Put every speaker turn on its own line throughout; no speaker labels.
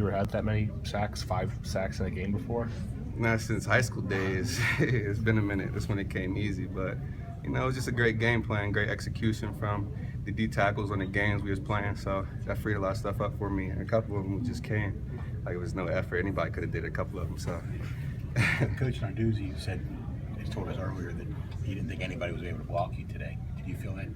You ever had that many sacks, 5 sacks in a game before?
Not since high school days. It's been a minute. That's when it came easy. But, it was just a great game plan, great execution from the D tackles on the games we was playing. So that freed a lot of stuff up for me. And a couple of them just came. Like, it was no effort. Anybody could have did a couple of them. So.
Coach Narduzzi said, he told us earlier that he didn't think anybody was able to block you today. Did you feel that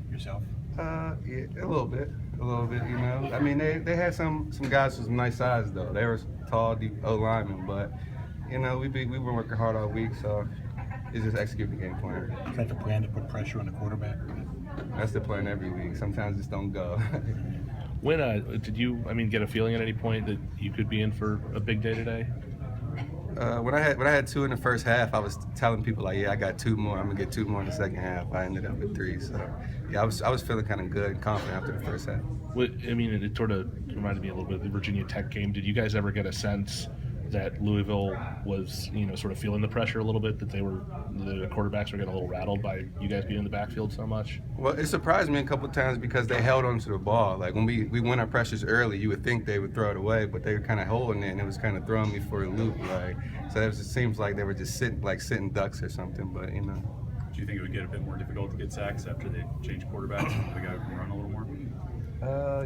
yourself?
Yeah, a little bit. I mean, they had some guys with some nice size though. They were tall, deep O linemen, but we've been working hard all week, so it's just executing the game plan.
Is that the plan, to put pressure on the quarterback?
That's the plan every week. Sometimes it just don't go.
When did you, get a feeling at any point that you could be in for a big day today?
When I had 2 in the first half, I was telling people like, yeah, I got 2 more. I'm gonna get 2 more in the second half. I ended up with 3. So yeah, I was feeling kind of good and confident after the first half.
It sort of reminded me a little bit of the Virginia Tech game. Did you guys ever get a sense that Louisville was, sort of feeling the pressure a little bit, that the quarterbacks were getting a little rattled by you guys being in the backfield so much?
Well, it surprised me a couple of times because they held onto the ball. Like when we win our pressures early, you would think they would throw it away, but they were kind of holding it, and it was kind of throwing me for a loop. So it seems like they were just sitting ducks or something. But
Do you think it would get a bit more difficult to get sacks after they change quarterbacks and the guy can run a little more?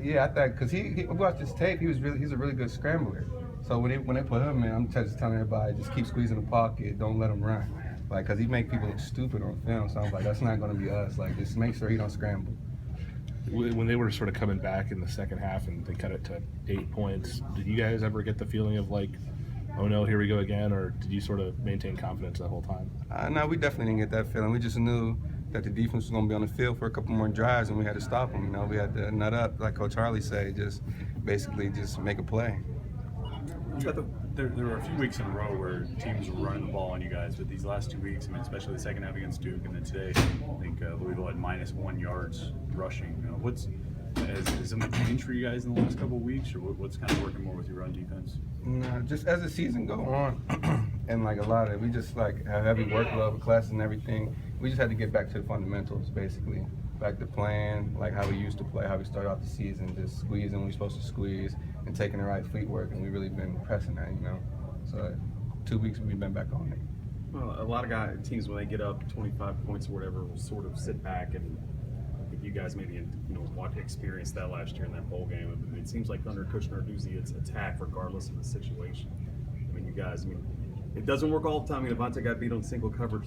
Yeah, I thought because he watched his tape, he's a really good scrambler. So when they put him in, I'm just telling everybody, just keep squeezing the pocket, don't let him run. Because he make people look stupid on film. So I'm like, that's not going to be us. Just make sure he don't scramble.
When they were sort of coming back in the second half and they cut it to 8 points, did you guys ever get the feeling of like, oh no, here we go again, or did you sort of maintain confidence the whole time?
No, we definitely didn't get that feeling. We just knew that the defense was going to be on the field for a couple more drives, and we had to stop them. We had to nut up, like Coach Harley said, just make a play.
There were a few weeks in a row where teams were running the ball on you guys, but these last 2 weeks, especially the second half against Duke, and then today, I think Louisville had -1 yards rushing. Has something changed for you guys in the last couple of weeks, or what's kind of working more with your run defense?
No, just as the season go on, and a lot of it, we just have heavy workload with classes and everything. We just had to get back to the fundamentals, basically. Back to playing how we used to play, how we started off the season, just squeezing when we're supposed to squeeze and taking the right footwork, and we really been pressing that, So 2 weeks we've been back on it.
Well, a lot of teams when they get up 25 points or whatever will sort of sit back, and I think you guys maybe experienced that last year in that bowl game. It seems like under Coach Narduzzi, it's attack regardless of the situation. You guys, it doesn't work all the time. Devontae got beat on single coverage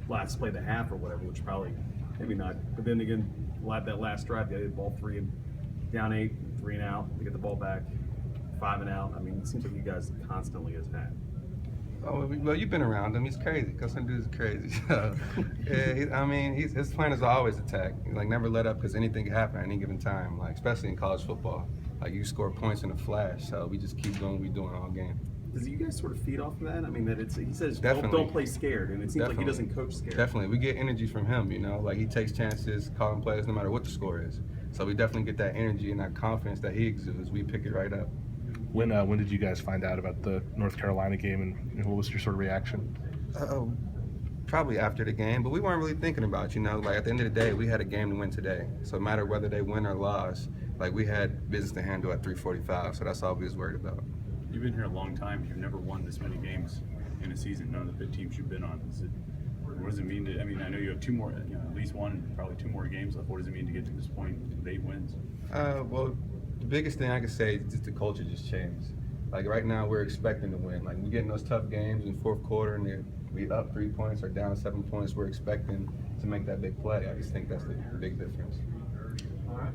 last play of the half or whatever, which probably maybe not. But then again, that last drive, they had ball 3 and down 8, 3 and out. They get the ball back, 5 and out. It seems like you guys constantly attack.
Oh, well, you've been around him. He's crazy. Coach Narduzzi's crazy. So, yeah, his plan is always attack. Never let up because anything can happen at any given time. Especially in college football, you score points in a flash. So we just keep doing what we're doing all game.
Does you guys sort of feed off of that? He says
Definitely.
don't play scared, and it seems like he doesn't coach scared.
Definitely, we get energy from him. He takes chances, calling plays no matter what the score is. So we definitely get that energy and that confidence that he exudes. We pick it right up.
When did you guys find out about the North Carolina game, and what was your sort of reaction?
Probably after the game, but we weren't really thinking about at the end of the day, we had a game to win today. So no matter whether they win or lose, we had business to handle at 3:45. So that's all we was worried about.
You've been here a long time. You've never won this many games in a season. None of the Pitt teams you've been on. What does it mean to? I know you have 2 more, at least 1, probably 2 more games left. What does it mean to get to this point with 8 wins?
Well, the biggest thing I can say is just the culture just changed. Right now, we're expecting to win. We're getting those tough games in fourth quarter, and we up 3 points or down 7 points. We're expecting to make that big play. I just think that's the big difference.
All right.